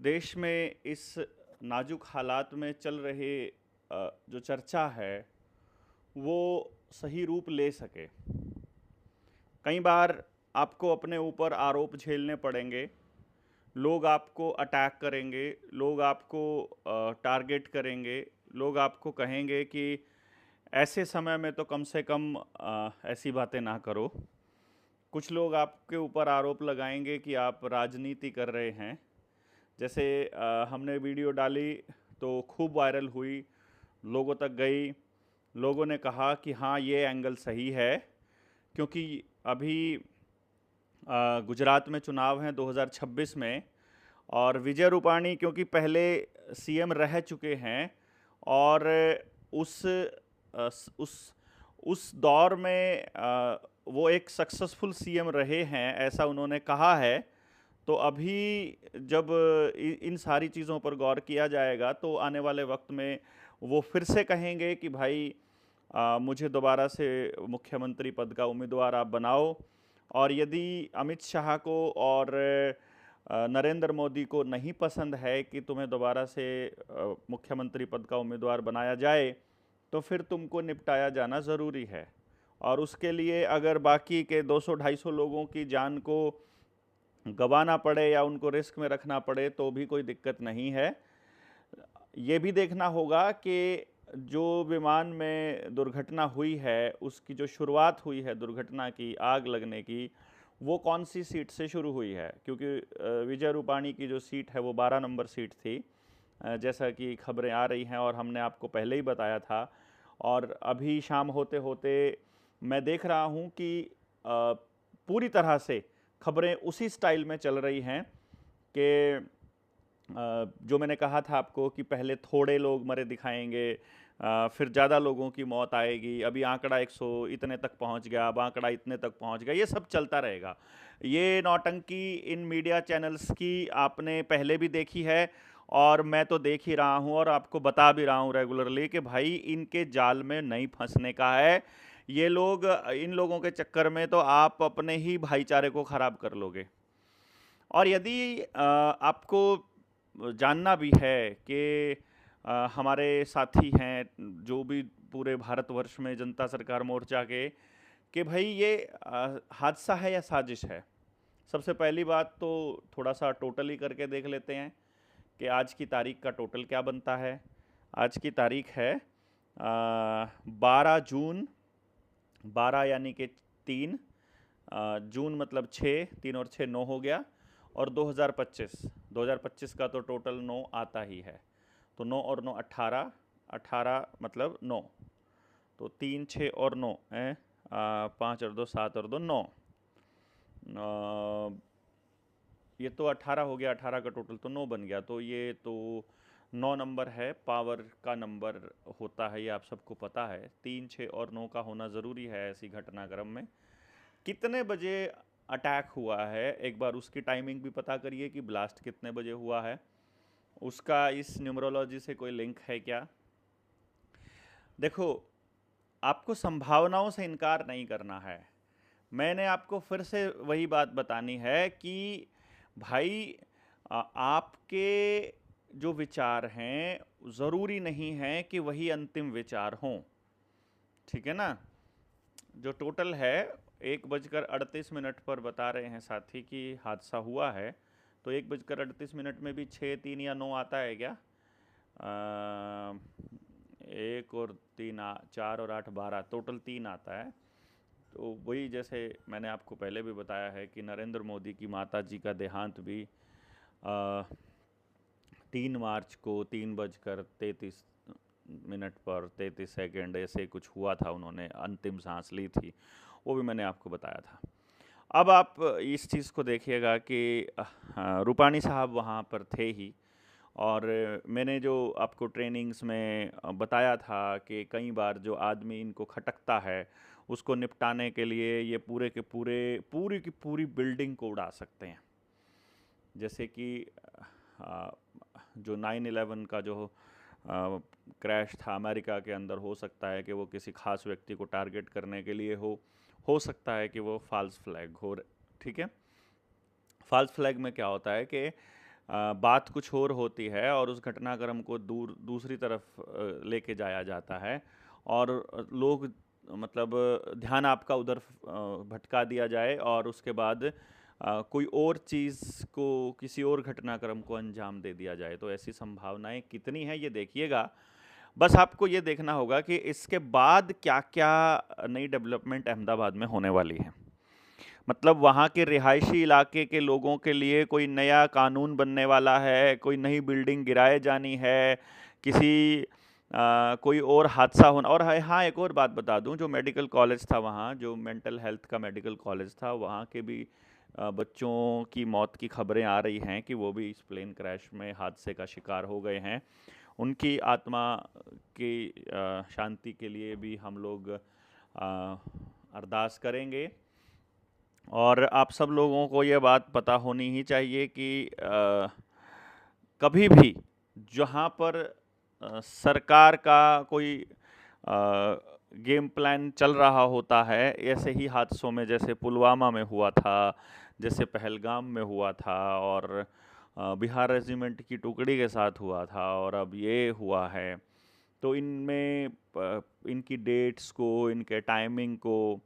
देश में इस नाजुक हालात में चल रहे जो चर्चा है वो सही रूप ले सके। कई बार आपको अपने ऊपर आरोप झेलने पड़ेंगे, लोग आपको अटैक करेंगे, लोग आपको टारगेट करेंगे, लोग आपको कहेंगे कि ऐसे समय में तो कम से कम ऐसी बातें ना करो। कुछ लोग आपके ऊपर आरोप लगाएंगे कि आप राजनीति कर रहे हैं। जैसे हमने वीडियो डाली तो खूब वायरल हुई, लोगों तक गई, लोगों ने कहा कि हाँ ये एंगल सही है, क्योंकि अभी गुजरात में चुनाव हैं 2026 में, और विजय रूपाणी क्योंकि पहले सीएम रह चुके हैं और उस उस उस दौर में वो एक सक्सेसफुल सीएम रहे हैं, ऐसा उन्होंने कहा है। तो अभी जब इन सारी चीज़ों पर गौर किया जाएगा तो आने वाले वक्त में वो फिर से कहेंगे कि भाई मुझे दोबारा से मुख्यमंत्री पद का उम्मीदवार आप बनाओ। और यदि अमित शाह को और नरेंद्र मोदी को नहीं पसंद है कि तुम्हें दोबारा से मुख्यमंत्री पद का उम्मीदवार बनाया जाए, तो फिर तुमको निपटाया जाना ज़रूरी है। और उसके लिए अगर बाकी के 200-250 लोगों की जान को गंवाना पड़े या उनको रिस्क में रखना पड़े तो भी कोई दिक्कत नहीं है। ये भी देखना होगा कि जो विमान में दुर्घटना हुई है उसकी जो शुरुआत हुई है दुर्घटना की, आग लगने की, वो कौन सी सीट से शुरू हुई है, क्योंकि विजय रूपाणी की जो सीट है वो 12 नंबर सीट थी, जैसा कि खबरें आ रही हैं और हमने आपको पहले ही बताया था। और अभी शाम होते होते मैं देख रहा हूँ कि पूरी तरह से खबरें उसी स्टाइल में चल रही हैं कि जो मैंने कहा था आपको कि पहले थोड़े लोग मरे दिखाएंगे, फिर ज़्यादा लोगों की मौत आएगी, अभी आंकड़ा 100 इतने तक पहुंच गया, अब आंकड़ा इतने तक पहुंच गया, ये सब चलता रहेगा। ये नौटंकी इन मीडिया चैनल्स की आपने पहले भी देखी है और मैं तो देख ही रहा हूं और आपको बता भी रहा हूं रेगुलरली कि भाई इनके जाल में नहीं फंसने का है। ये लोग, इन लोगों के चक्कर में तो आप अपने ही भाईचारे को ख़राब कर लोगे। और यदि आपको जानना भी है कि हमारे साथी हैं जो भी पूरे भारतवर्ष में जनता सरकार मोर्चा के, कि भाई ये हादसा है या साजिश है। सबसे पहली बात तो थोड़ा सा टोटल ही करके देख लेते हैं कि आज की तारीख का टोटल क्या बनता है। आज की तारीख है 12 जून, 12 यानी कि 3, जून मतलब 6, 3 और 6 9 हो गया, और 2025 का तो टोटल 9 आता ही है। तो 9 और 9 18, 18 मतलब 9, तो 3 6 और 9 है, 5 और 2 7 और 2 9, ये तो 18 हो गया, 18 का टोटल तो 9 बन गया। तो ये तो 9 नंबर है, पावर का नंबर होता है, ये आप सबको पता है। 3 6 और 9 का होना ज़रूरी है ऐसी घटनाक्रम में। कितने बजे अटैक हुआ है एक बार उसकी टाइमिंग भी पता करिए कि ब्लास्ट कितने बजे हुआ है, उसका इस न्यूमरोलॉजी से कोई लिंक है क्या। देखो, आपको संभावनाओं से इनकार नहीं करना है। मैंने आपको फिर से वही बात बतानी है कि भाई आपके जो विचार हैं ज़रूरी नहीं है कि वही अंतिम विचार हों, ठीक है ना। जो टोटल है 1:38 पर बता रहे हैं साथी कि हादसा हुआ है, तो 1:38 में भी 6 3 या 9 आता है क्या? 1 और 3 4 और 8 12, टोटल 3 आता है। तो वही जैसे मैंने आपको पहले भी बताया है कि नरेंद्र मोदी की माता जी का देहांत भी 3 मार्च को 3:33 पर 33 सेकेंड ऐसे कुछ हुआ था, उन्होंने अंतिम सांस ली थी, वो भी मैंने आपको बताया था। अब आप इस चीज़ को देखिएगा कि रूपाणी साहब वहाँ पर थे ही, और मैंने जो आपको ट्रेनिंग्स में बताया था कि कई बार जो आदमी इनको खटकता है उसको निपटाने के लिए ये पूरी की पूरी बिल्डिंग को उड़ा सकते हैं। जैसे कि जो 9/11 का जो क्रैश था अमेरिका के अंदर, हो सकता है कि वो किसी खास व्यक्ति को टारगेट करने के लिए हो सकता है कि वो फॉल्स फ्लैग हो, ठीक है। फॉल्स फ्लैग में क्या होता है कि बात कुछ और होती है और उस घटनाक्रम को दूसरी तरफ लेके जाया जाता है और लोग मतलब ध्यान आपका उधर भटका दिया जाए और उसके बाद कोई और चीज़ को, किसी और घटनाक्रम को अंजाम दे दिया जाए। तो ऐसी संभावनाएं कितनी हैं ये देखिएगा। बस आपको ये देखना होगा कि इसके बाद क्या क्या नई डेवलपमेंट अहमदाबाद में होने वाली है। मतलब वहाँ के रिहायशी इलाके के लोगों के लिए कोई नया कानून बनने वाला है, कोई नई बिल्डिंग गिराए जानी है, किसी कोई और हादसा होना। और हाँ, एक और बात बता दूं, जो मेडिकल कॉलेज था वहाँ, जो मेंटल हेल्थ का मेडिकल कॉलेज था, वहाँ के भी बच्चों की मौत की खबरें आ रही हैं कि वो भी इस प्लेन क्रैश में हादसे का शिकार हो गए हैं। उनकी आत्मा की शांति के लिए भी हम लोग अरदास करेंगे। और आप सब लोगों को ये बात पता होनी ही चाहिए कि कभी भी जहाँ पर सरकार का कोई गेम प्लान चल रहा होता है, ऐसे ही हादसों में, जैसे पुलवामा में हुआ था, जैसे पहलगाम में हुआ था, और बिहार रेजिमेंट की टुकड़ी के साथ हुआ था, और अब ये हुआ है, तो इनमें इनकी डेट्स को, इनके टाइमिंग को,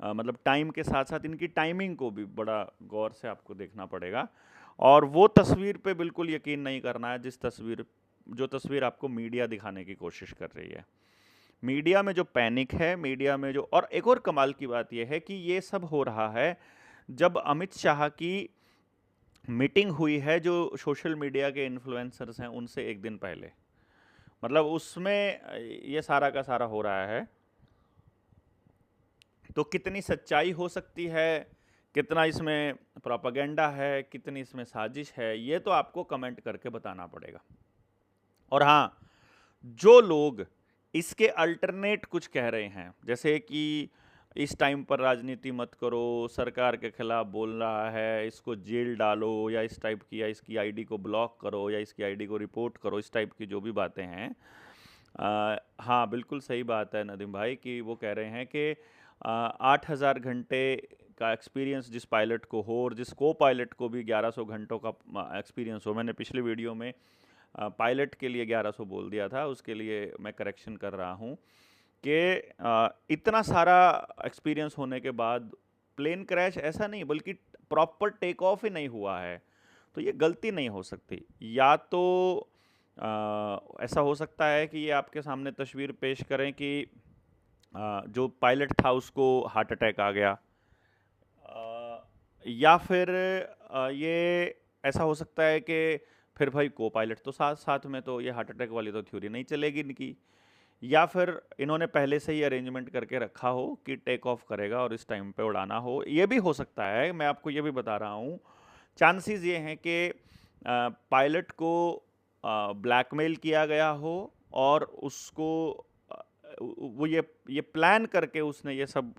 मतलब टाइम के साथ साथ इनकी टाइमिंग को भी बड़ा गौर से आपको देखना पड़ेगा। और वो तस्वीर पे बिल्कुल यकीन नहीं करना है जो तस्वीर आपको मीडिया दिखाने की कोशिश कर रही है। मीडिया में जो पैनिक है, मीडिया में जो, और एक और कमाल की बात यह है कि ये सब हो रहा है जब अमित शाह की मीटिंग हुई है जो सोशल मीडिया के इन्फ्लुएंसर्स हैं उनसे एक दिन पहले। मतलब उसमें ये सारा का सारा हो रहा है। तो कितनी सच्चाई हो सकती है, कितना इसमें प्रोपेगेंडा है, कितनी इसमें साजिश है, ये तो आपको कमेंट करके बताना पड़ेगा। और हाँ, जो लोग इसके अल्टरनेट कुछ कह रहे हैं, जैसे कि इस टाइम पर राजनीति मत करो, सरकार के खिलाफ बोल रहा है, इसको जेल डालो, या इस टाइप की, या इसकी आईडी को ब्लॉक करो, या इसकी आईडी को रिपोर्ट करो, इस टाइप की जो भी बातें हैं, हाँ बिल्कुल सही बात है नदीम भाई कि वो कह रहे हैं कि 8,000 घंटे का एक्सपीरियंस जिस पायलट को हो, और जिस को पायलट को भी 1100 घंटों का एक्सपीरियंस हो। मैंने पिछले वीडियो में पायलट के लिए 1100 बोल दिया था, उसके लिए मैं करेक्शन कर रहा हूँ कि इतना सारा एक्सपीरियंस होने के बाद प्लेन क्रैश ऐसा नहीं, बल्कि प्रॉपर टेक ऑफ ही नहीं हुआ है, तो ये गलती नहीं हो सकती। या तो ऐसा हो सकता है कि ये आपके सामने तस्वीर पेश करें कि जो पायलट था उसको हार्ट अटैक आ गया, या फिर ये ऐसा हो सकता है कि फिर भाई को पायलट तो साथ साथ में, तो ये हार्ट अटैक वाली तो थ्योरी नहीं चलेगी इनकी। या फिर इन्होंने पहले से ही अरेंजमेंट करके रखा हो कि टेक ऑफ करेगा और इस टाइम पे उड़ाना हो, ये भी हो सकता है। मैं आपको ये भी बता रहा हूँ, चांसेस ये हैं कि पायलट को ब्लैकमेल किया गया हो और उसको वो ये प्लान करके उसने ये सब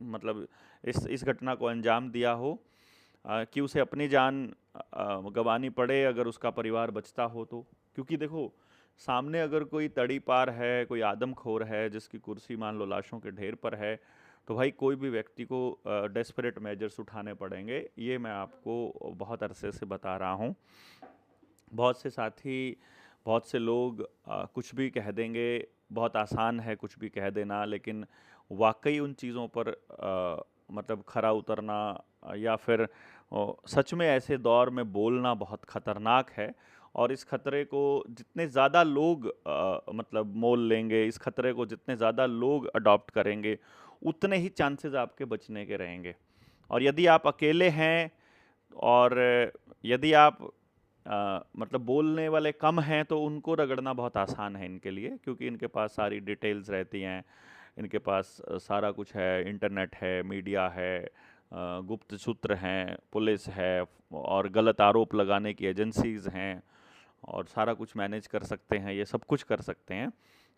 मतलब इस घटना को अंजाम दिया हो कि उसे अपनी जान गंवानी पड़े अगर उसका परिवार बचता हो तो। क्योंकि देखो, सामने अगर कोई तड़ी पार है, कोई आदमखोर है जिसकी कुर्सी मान लो लाशों के ढेर पर है, तो भाई कोई भी व्यक्ति को डेस्परेट मेजर्स उठाने पड़ेंगे। ये मैं आपको बहुत अरसे से बता रहा हूँ। बहुत से साथी, बहुत से लोग कुछ भी कह देंगे, बहुत आसान है कुछ भी कह देना, लेकिन वाकई उन चीज़ों पर मतलब खरा उतरना या फिर सच में ऐसे दौर में बोलना बहुत ख़तरनाक है। और इस खतरे को जितने ज़्यादा लोग मतलब मोल लेंगे, इस खतरे को जितने ज़्यादा लोग अडॉप्ट करेंगे, उतने ही चांसेस आपके बचने के रहेंगे। और यदि आप अकेले हैं और यदि आप मतलब बोलने वाले कम हैं, तो उनको रगड़ना बहुत आसान है इनके लिए, क्योंकि इनके पास सारी डिटेल्स रहती हैं, इनके पास सारा कुछ है, इंटरनेट है, मीडिया है, गुप्त सूत्र हैं, पुलिस है, और गलत आरोप लगाने की एजेंसीज़ हैं, और सारा कुछ मैनेज कर सकते हैं, ये सब कुछ कर सकते हैं।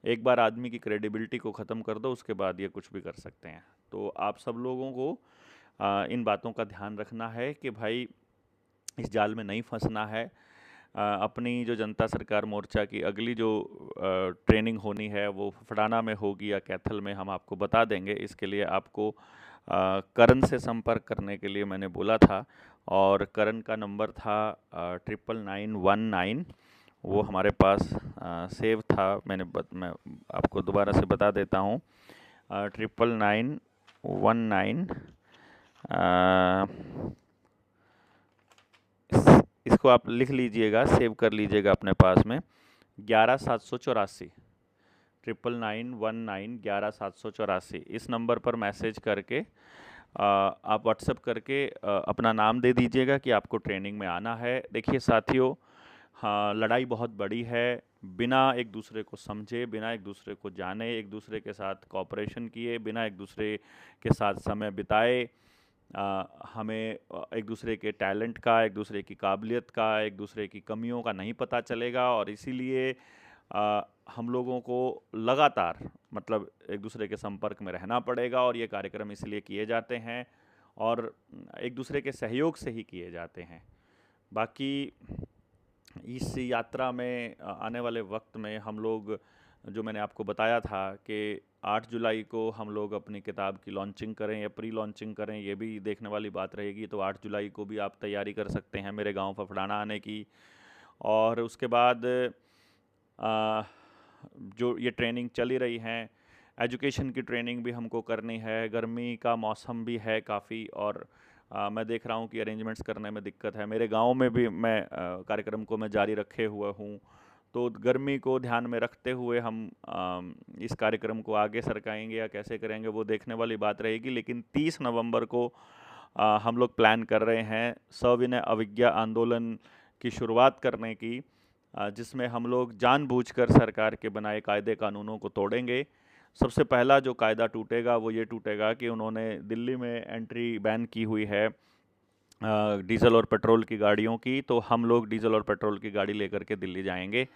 एक बार आदमी की क्रेडिबिलिटी को ख़त्म कर दो, उसके बाद ये कुछ भी कर सकते हैं। तो आप सब लोगों को इन बातों का ध्यान रखना है कि भाई इस जाल में नहीं फंसना है। अपनी जो जनता सरकार मोर्चा की अगली जो ट्रेनिंग होनी है वो फफड़ाना में होगी या कैथल में, हम आपको बता देंगे। इसके लिए आपको करण से संपर्क करने के लिए मैंने बोला था, और करण का नंबर था 99919। वो हमारे पास सेव था। मैं आपको दोबारा से बता देता हूँ। 99919। इसको आप लिख लीजिएगा, सेव कर लीजिएगा अपने पास में। 11784, 99919 11784। इस नंबर पर मैसेज करके आप व्हाट्सएप करके अपना नाम दे दीजिएगा कि आपको ट्रेनिंग में आना है। देखिए साथियों, हाँ, लड़ाई बहुत बड़ी है। बिना एक दूसरे को समझे, बिना एक दूसरे को जाने, एक दूसरे के साथ कॉपरेशन किए, बिना एक दूसरे के साथ समय बिताए, हमें एक दूसरे के टैलेंट का, एक दूसरे की काबिलियत का, एक दूसरे की कमियों का नहीं पता चलेगा। और इसीलिए हम लोगों को लगातार मतलब एक दूसरे के संपर्क में रहना पड़ेगा। और ये कार्यक्रम इसलिए किए जाते हैं और एक दूसरे के सहयोग से ही किए जाते हैं। बाकी इस यात्रा में आने वाले वक्त में हम लोग, जो मैंने आपको बताया था कि 8 जुलाई को हम लोग अपनी किताब की लॉन्चिंग करें या प्री लॉन्चिंग करें, ये भी देखने वाली बात रहेगी। तो 8 जुलाई को भी आप तैयारी कर सकते हैं मेरे गांव फफड़ाना आने की। और उसके बाद जो ये ट्रेनिंग चली रही हैं, एजुकेशन की ट्रेनिंग भी हमको करनी है। गर्मी का मौसम भी है काफ़ी, और मैं देख रहा हूँ कि अरेंजमेंट्स करने में दिक्कत है। मेरे गांव में भी मैं कार्यक्रम को मैं जारी रखे हुए हूँ। तो गर्मी को ध्यान में रखते हुए हम इस कार्यक्रम को आगे सरकाएंगे या कैसे करेंगे, वो देखने वाली बात रहेगी। लेकिन 30 नवंबर को हम लोग प्लान कर रहे हैं सविनय अवज्ञा आंदोलन की शुरुआत करने की, जिसमें हम लोग जानबूझकर सरकार के बनाए कायदे कानूनों को तोड़ेंगे। सबसे पहला जो कायदा टूटेगा वो ये टूटेगा कि उन्होंने दिल्ली में एंट्री बैन की हुई है डीजल और पेट्रोल की गाड़ियों की। तो हम लोग डीजल और पेट्रोल की गाड़ी लेकर के दिल्ली जाएंगे।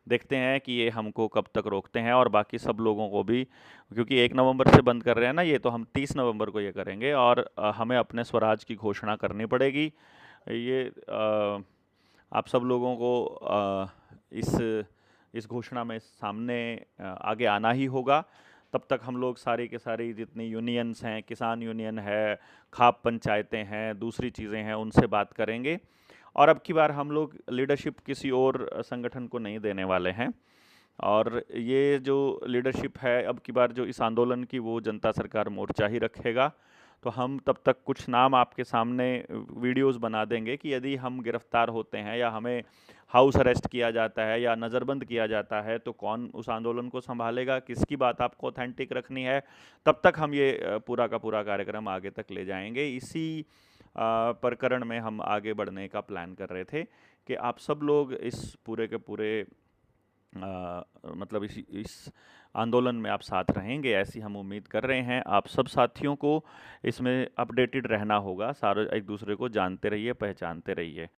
देखते हैं कि ये हमको कब तक रोकते हैं। और बाकी सब लोगों को भी, क्योंकि 1 नवंबर से बंद कर रहे हैं ना ये, तो हम 30 नवंबर को ये करेंगे। और हमें अपने स्वराज की घोषणा करनी पड़ेगी। ये आप सब लोगों को इस घोषणा में सामने आगे आना ही होगा। तब तक हम लोग सारी के सारी जितनी यूनियंस हैं, किसान यूनियन है, खाप पंचायतें हैं, दूसरी चीज़ें हैं, उनसे बात करेंगे। और अब की बार हम लोग लीडरशिप किसी और संगठन को नहीं देने वाले हैं। और ये जो लीडरशिप है अब की बार जो इस आंदोलन की, वो जनता सरकार मोर्चा ही रखेगा। तो हम तब तक कुछ नाम आपके सामने वीडियोस बना देंगे कि यदि हम गिरफ्तार होते हैं या हमें हाउस अरेस्ट किया जाता है या नज़रबंद किया जाता है तो कौन उस आंदोलन को संभालेगा, किसकी बात आपको ऑथेंटिक रखनी है। तब तक हम ये पूरा का पूरा कार्यक्रम आगे तक ले जाएंगे। इसी प्रकरण में हम आगे बढ़ने का प्लान कर रहे थे कि आप सब लोग इस पूरे के पूरे मतलब इस आंदोलन में आप साथ रहेंगे, ऐसी हम उम्मीद कर रहे हैं। आप सब साथियों को इसमें अपडेटेड रहना होगा। सारे एक दूसरे को जानते रहिए, पहचानते रहिए।